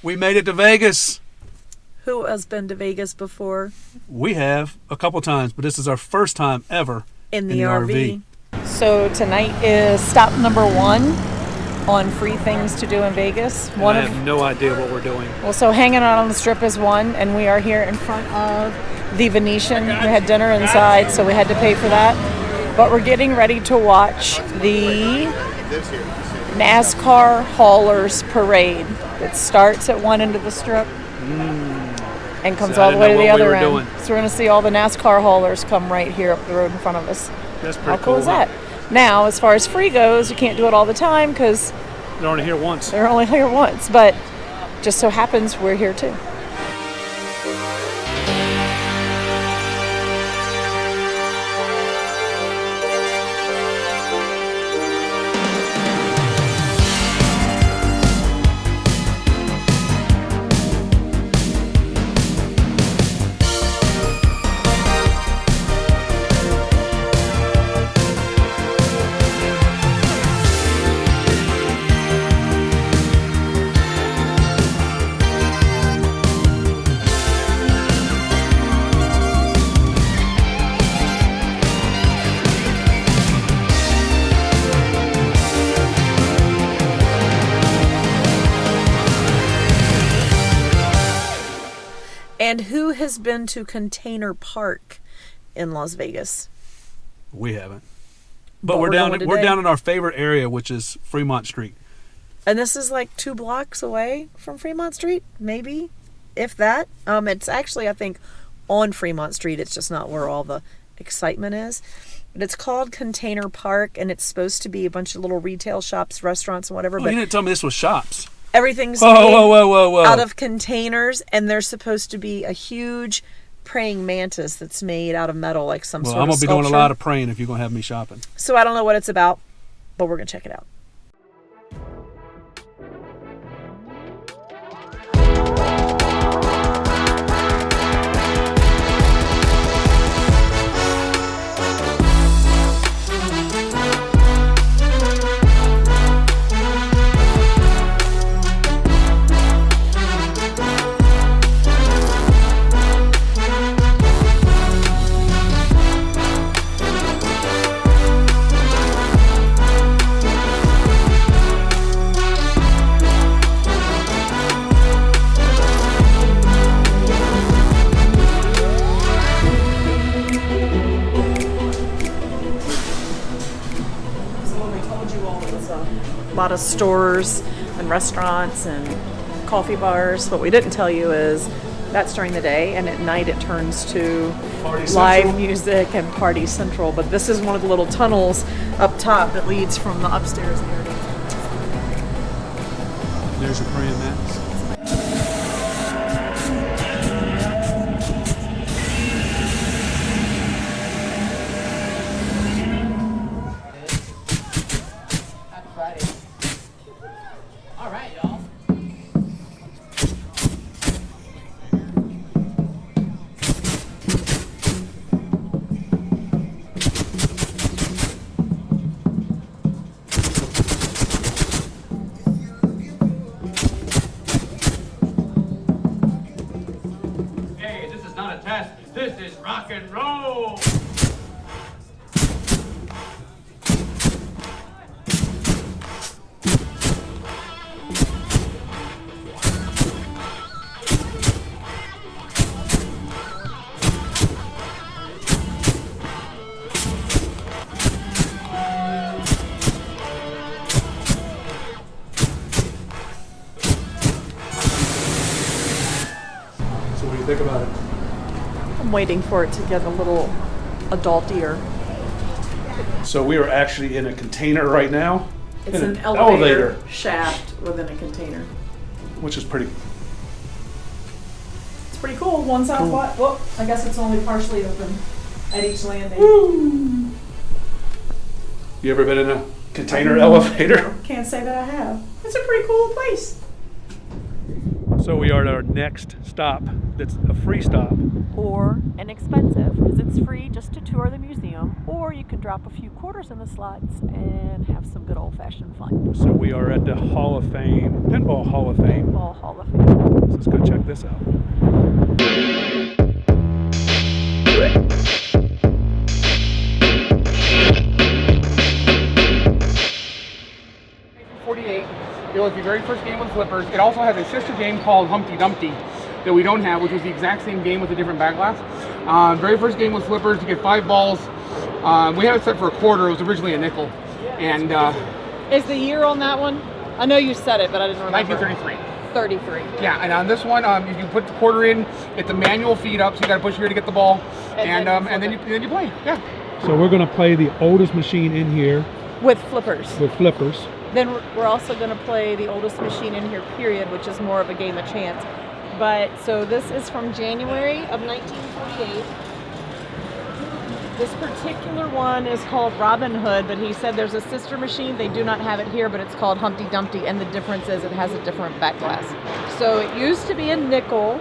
We made it to Vegas. Who has been to Vegas before? We have a couple times, but this is our first time ever in the RV. So tonight is stop number 1 on free things to do in Vegas. I have no idea what we're doing. Well, so hanging out on the strip is one, and we are here in front of the Venetian. We had dinner inside, so we had to pay for that. But we're getting ready to watch the Nascar Haulers Parade. It starts at one end of the strip and comes all the way to the other end. So we're going to see all the NASCAR haulers come right here up the road in front of us. That's pretty How cool is that? Now, as far as free goes, you can't do it all the time because they're only here once. But just so happens we're here too. And who has been to Container Park in Las Vegas? We haven't. But we're down in our favorite area, which is Fremont Street. And this is like 2 blocks away from Fremont Street, maybe, if that. It's actually, I think, on Fremont Street. It's just not where all the excitement is. But it's called Container Park, and it's supposed to be a bunch of little retail shops, restaurants, and whatever. Oh, but you didn't tell me this was shops. Everything's whoa. out of containers, and there's supposed to be a huge praying mantis that's made out of metal, like some sort of I'm going to be sculpture. doing a lot of praying if you're going to have me shopping. So I don't know what it's about, but we're going to check it out. A lot of stores and restaurants and coffee bars. What we didn't tell you is that's during the day, and at night it turns to live music and Party Central. But this is one of the little tunnels up top that leads from the upstairs area. There's your praying mantis. This is rock and roll! So what do you think about it? I'm waiting for it to get a little adultier. So we are actually in a container right now. It's an elevator shaft within a container. Which is pretty... It's pretty cool. One side flat. Well, I guess it's only partially open at each landing. Woo. You ever been in a container elevator? Can't say that I have. It's a pretty cool place. So we are at our next stop. That's a free stop. Or inexpensive, because it's free just to tour the museum. Or you can drop a few quarters in the slots and have some good old-fashioned fun. So we are at the Hall of Fame, Pinball Hall of Fame. Pinball Hall of Fame. So let's go check this out. 48. It was the very first game with flippers. It also has a sister game called Humpty Dumpty that we don't have, which was the exact same game with a different back glass. Very first game with flippers. You get 5 balls. We had it set for a quarter. It was originally a nickel. And Is the year on that one? I know you said it, but I didn't remember. 1933. 33. Yeah, and on this one, you can put the quarter in. It's a manual feed up, so you got to push here to get the ball, and then you play. Yeah. So we're going to play the oldest machine in here With flippers. with flippers. Then we're also going to play the oldest machine in here, period, which is more of a game of chance. But so this is from January of 1948. This particular one is called Robin Hood, but he said there's a sister machine. They do not have it here, but it's called Humpty Dumpty, and the difference is it has a different back glass. So it used to be a nickel,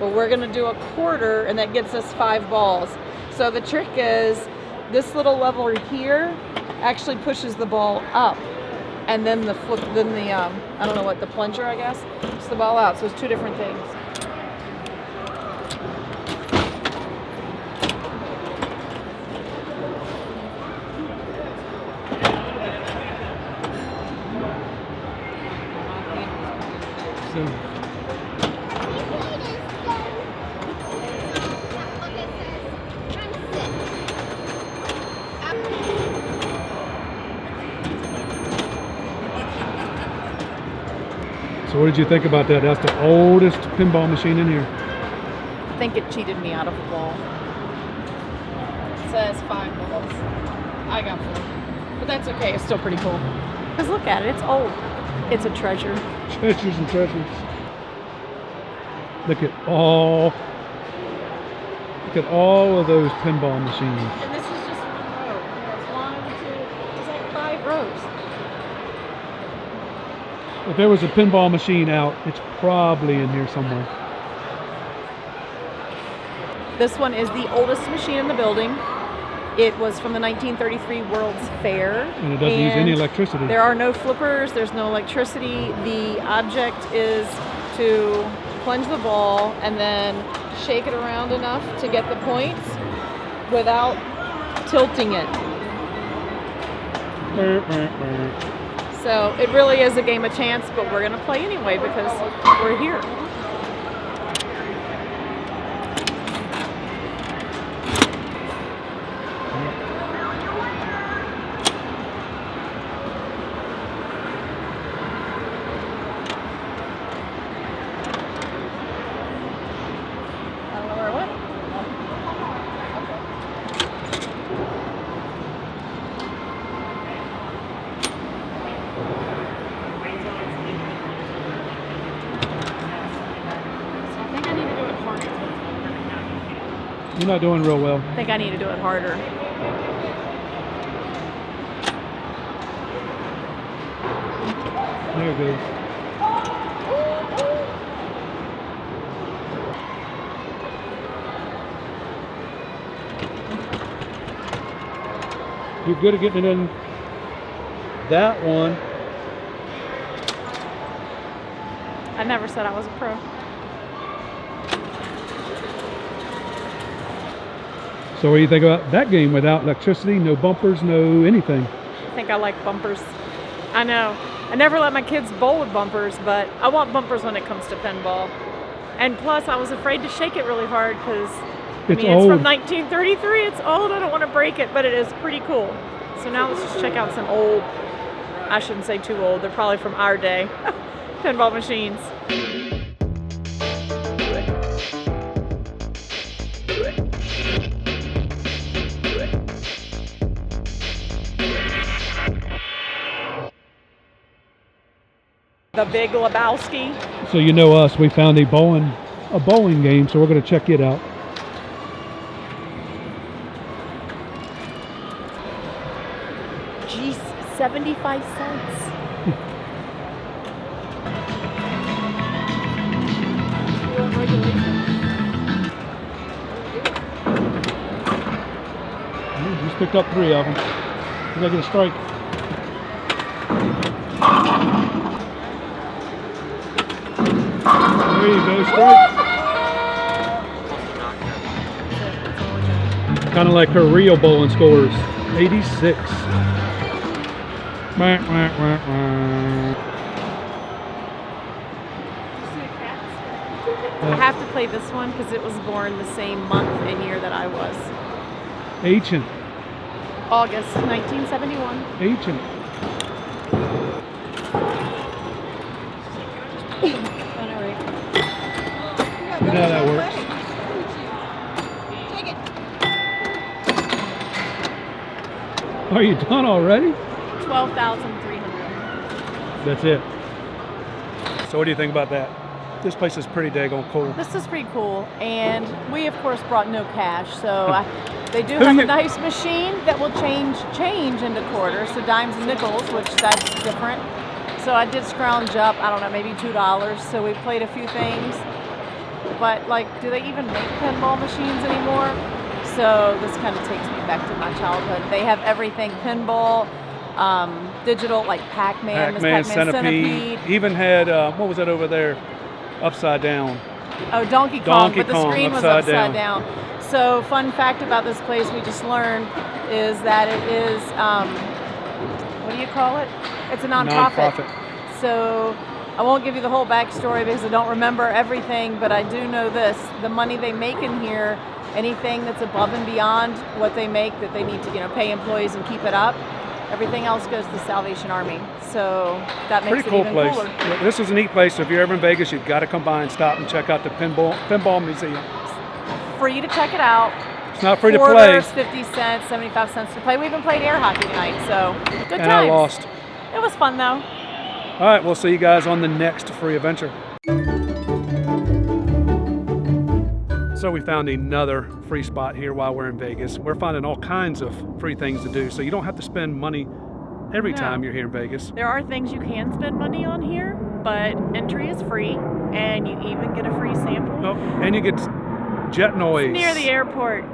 but we're going to do a quarter, and that gets us 5 balls. So the trick is this little lever here actually pushes the ball up, and then the I don't know what, the plunger, I guess, puts the ball out. So it's 2 different things. So what did you think about that? That's the oldest pinball machine in here. I think it cheated me out of a ball. It says 5 balls. I got 4. But that's okay. It's still pretty cool. Because look at it. It's old. It's a treasure. Treasures and treasures. Look at all of those pinball machines. And this is just 1 row. There's 1, 2, it's like 5 rows. If there was a pinball machine out, it's probably in here somewhere. This one is the oldest machine in the building. It was from the 1933 World's Fair. And it doesn't use any electricity. There are no flippers, there's no electricity. The object is to plunge the ball and then shake it around enough to get the points without tilting it. So it really is a game of chance, but we're gonna play anyway because we're here. You're not doing real well. I think I need to do it harder. There it goes. You're good at getting it in that one. I never said I was a pro. So what do you think about that game without electricity, no bumpers, no anything? I think I like bumpers. I know. I never let my kids bowl with bumpers, but I want bumpers when it comes to pinball. And plus, I was afraid to shake it really hard because It's it's old. from 1933. It's old. I don't want to break it, but it is pretty cool. So now let's just check out some old, I shouldn't say too old, they're probably from our day, pinball machines. The Big Lebowski. So you know us, we found a bowling game, so we're going to check it out. Geez, 75 cents. picked up 3 of them. Did I get a strike? There you go, strike. Kind of like her real bowling scores. 86. Wah, wah, wah, wah. I have to play this one because it was born the same month and year that I was. Ancient. August 1971. Ancient. You know how that works. Are you done already? 12,300. That's it. So what do you think about that? This place is pretty daggone cool. This is pretty cool, and we of course brought no cash, so they do have a nice machine that will change into quarters, so dimes and nickels, which that's different. So I did scrounge up, I don't know, maybe $2. So we played a few things, but like, do they even make pinball machines anymore? So this kind of takes me back to my childhood. They have everything pinball, digital, like Pac-Man, Pac-Man, Centipede. Even had, what was that over there? Upside down. Oh, Donkey Kong, but the screen was upside down. So fun fact about this place we just learned is that it is, what do you call it? It's a nonprofit. So I won't give you the whole backstory because I don't remember everything, but I do know this. The money they make in here, anything that's above and beyond what they make that they need to, pay employees and keep it up, everything else goes to the Salvation Army. So that makes pretty cool it even place. cooler. Yeah, this is a neat place. So if you're ever in Vegas, you've got to come by and stop and check out the Pinball Museum. Free to check it out. It's not free to play. 50 cents, 75 cents to play. We even played air hockey tonight, so good And times. I lost. It was fun though. All right, we'll see you guys on the next free adventure. So we found another free spot here while we're in Vegas. We're finding all kinds of free things to do, so you don't have to spend money every time you're here in Vegas. There are things you can spend money on here, but entry is free, and you even get a free sample. Oh, and you get jet noise. It's near the airport.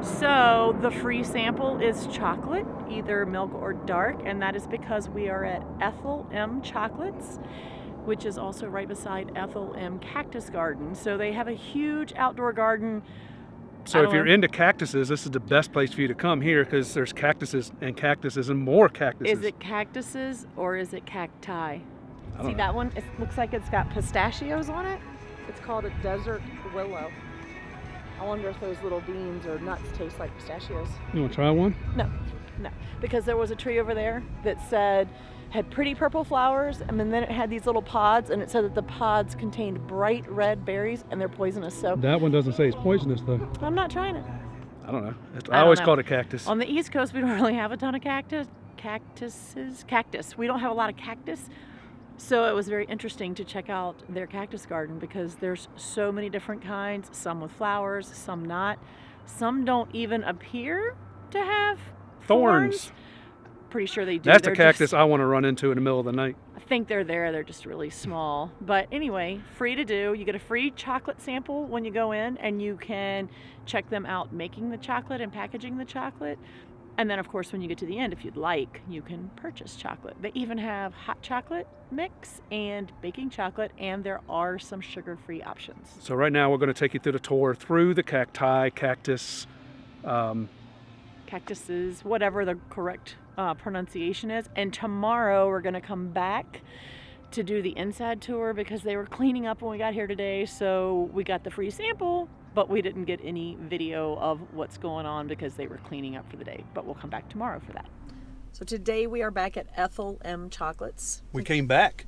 So the free sample is chocolate, either milk or dark, and that is because we are at Ethel M Chocolates, which is also right beside Ethel M Cactus Garden. So they have a huge outdoor garden. So if you're into cactuses, this is the best place for you to come here because there's cactuses and more cactuses. Is it cactuses or is it cacti? See know. that one? It looks like it's got pistachios on it. It's called a desert willow. I wonder if those little beans or nuts taste like pistachios. You want to try one? No, because there was a tree over there that had pretty purple flowers, and then it had these little pods, and it said that the pods contained bright red berries, and they're poisonous. So that one doesn't say it's poisonous though. I'm not trying it. I don't know. I always call it a cactus. On the East Coast, we don't really have a ton of cactus. We don't have a lot of cactus. So it was very interesting to check out their cactus garden because there's so many different kinds, some with flowers, some not. Some don't even appear to have thorns. Pretty sure they do. That's a cactus I want to run into in the middle of the night. I think they're there. They're just really small. But anyway, free to do. You get a free chocolate sample when you go in, and you can check them out making the chocolate and packaging the chocolate. And then, of course, when you get to the end, if you'd like, you can purchase chocolate. They even have hot chocolate mix and baking chocolate, and there are some sugar-free options. So right now we're going to take you through the tour through the cacti, cactus. Cactuses, whatever the correct pronunciation is. And tomorrow we're going to come back to do the inside tour because they were cleaning up when we got here today. So we got the free sample, but we didn't get any video of what's going on because they were cleaning up for the day. But we'll come back tomorrow for that. So today we are back at Ethel M Chocolates. We came back.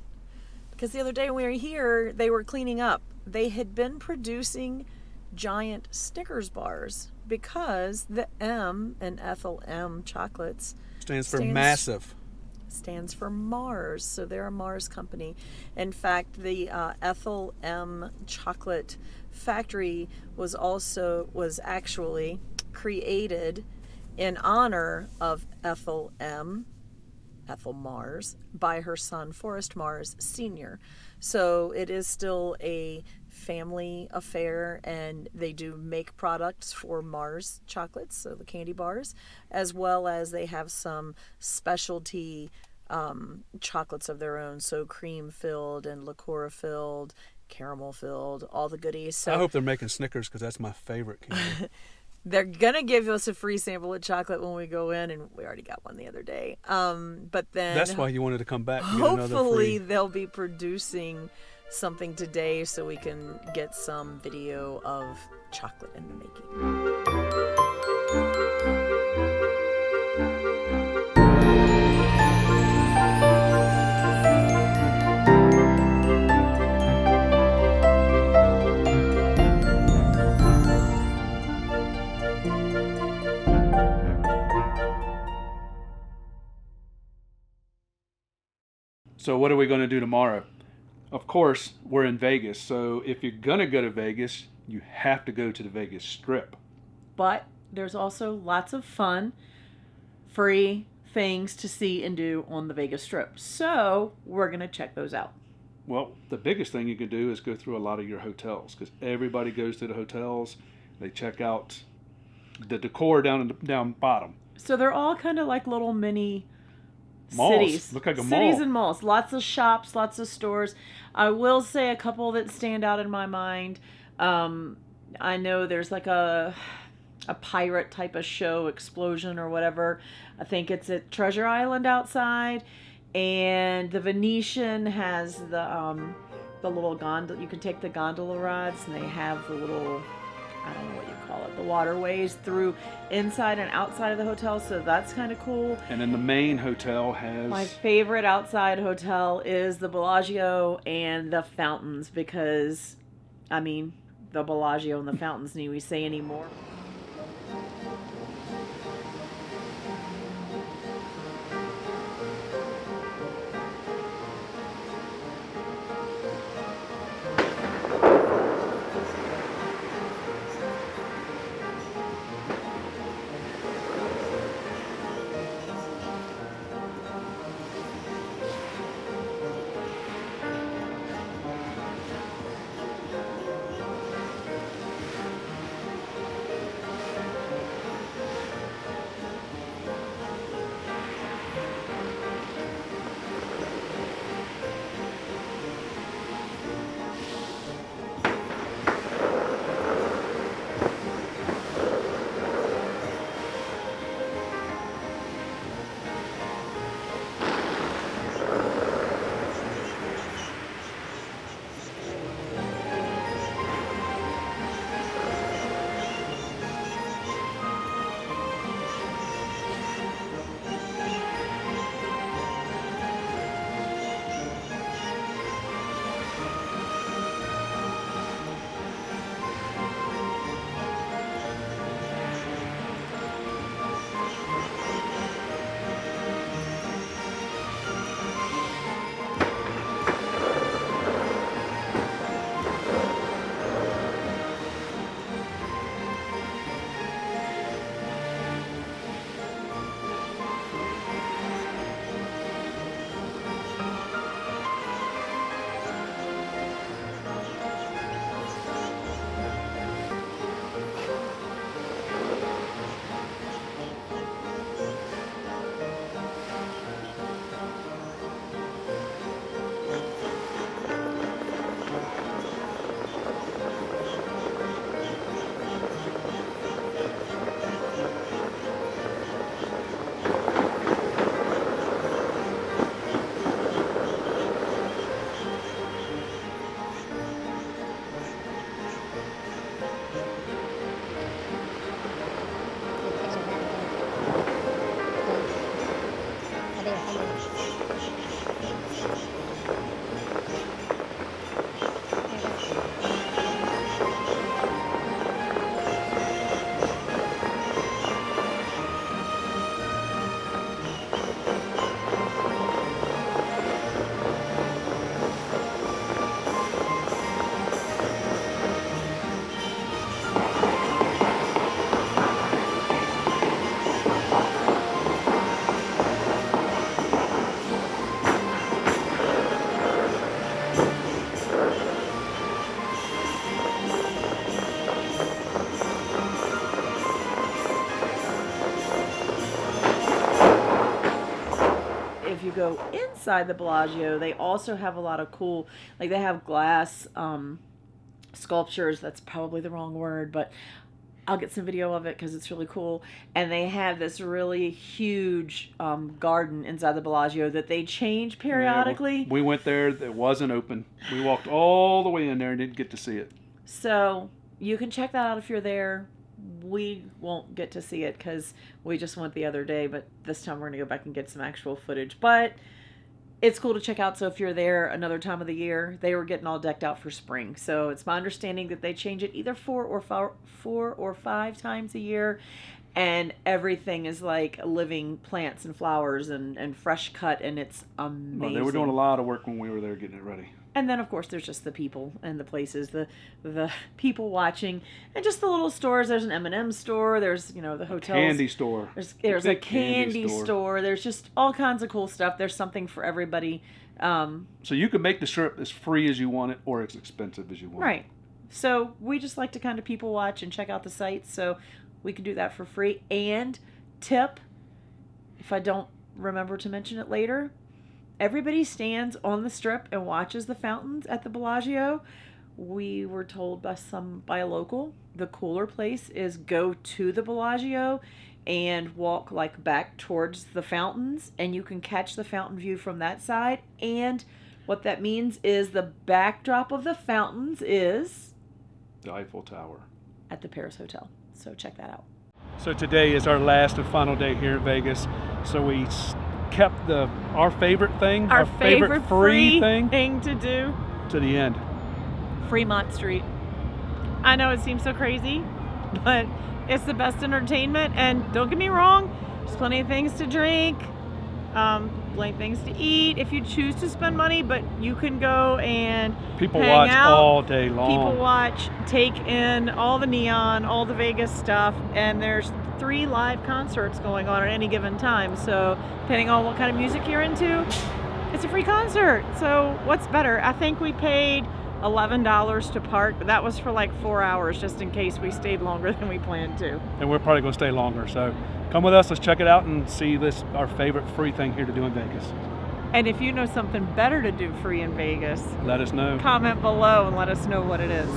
Because the other day when we were here, they were cleaning up. They had been producing giant Snickers bars because the M in Ethel M Chocolates Stands for massive. Stands for Mars. So they're a Mars company. In fact, the Ethel M Chocolate Factory was actually created in honor of Ethel M Ethel Mars by her son Forrest Mars Sr. So it is still a family affair, and they do make products for Mars chocolates, so the candy bars, as well as they have some specialty chocolates of their own, so cream filled and liqueur filled, caramel filled, all the goodies. So I hope they're making Snickers because that's my favorite candy. they're gonna give us a free sample of chocolate when we go in, and we already got one the other day. But then That's why you wanted to come back and get another hopefully free. they'll be producing something today so we can get some video of chocolate in the making. So what are we going to do tomorrow? Of course, we're in Vegas, so if you're going to go to Vegas, you have to go to the Vegas Strip. But there's also lots of fun, free things to see and do on the Vegas Strip. So we're going to check those out. Well, the biggest thing you can do is go through a lot of your hotels, because everybody goes to the hotels. They check out the decor down bottom. So they're all kind of like little mini Malls. cities. Look like a Cities mall. and malls. Lots of shops, lots of stores. I will say a couple that stand out in my mind. I know there's like a pirate type of show, explosion or whatever. I think it's at Treasure Island outside. And the Venetian has the little gondola. You can take the gondola rides, and they have the little, I don't know what you call it, the waterways through inside and outside of the hotel. So that's kind of cool. And then the main hotel has... My favorite outside hotel is the Bellagio and the fountains, because, I mean, the Bellagio and the fountains, need we say any more? go inside the Bellagio, they also have a lot of cool, like they have glass sculptures. That's probably the wrong word, but I'll get some video of it because it's really cool. And they have this really huge garden inside the Bellagio that they change periodically. Yeah, we went there, it wasn't open. We walked all the way in there and didn't get to see it. So you can check that out if you're there. We won't get to see it because we just went the other day, but this time we're going to go back and get some actual footage. But it's cool to check out. So if you're there another time of the year, they were getting all decked out for spring. So it's my understanding that they change it either 4 or 5 times a year. And everything is like living plants and flowers and fresh cut. And it's amazing. Well, they were doing a lot of work when we were there getting it ready. And then, of course, there's just the people and the places, the people watching, and just the little stores. There's an M&M store. There's, the hotels. Candy store. There's a candy store. There's just all kinds of cool stuff. There's something for everybody. So you can make the trip as free as you want it or as expensive as you want it. Right. So we just like to kind of people watch and check out the sites. So we can do that for free. And tip, if I don't remember to mention it later, everybody stands on the strip and watches the fountains at the Bellagio. We were told by a local, the cooler place is go to the Bellagio and walk like back towards the fountains, and you can catch the fountain view from that side. And what that means is the backdrop of the fountains is the Eiffel Tower at the Paris Hotel. So check that out. So today is our last and final day here in Vegas. So we kept our favorite thing, our favorite free thing to do to the end. Fremont Street. I know it seems so crazy, but it's the best entertainment. And don't get me wrong, there's plenty of things to drink, plenty of things to eat if you choose to spend money. But you can go and people hang watch out. all day long. People watch, take in all the neon, all the Vegas stuff, and there's 3 live concerts going on at any given time. So depending on what kind of music you're into, it's a free concert. So what's better? I think we paid $11 to park, but that was for like 4 hours just in case we stayed longer than we planned to. And we're probably going to stay longer. So come with us, let's check it out and see our favorite free thing here to do in Vegas. And if you know something better to do free in Vegas, Let us know. comment below and let us know what it is.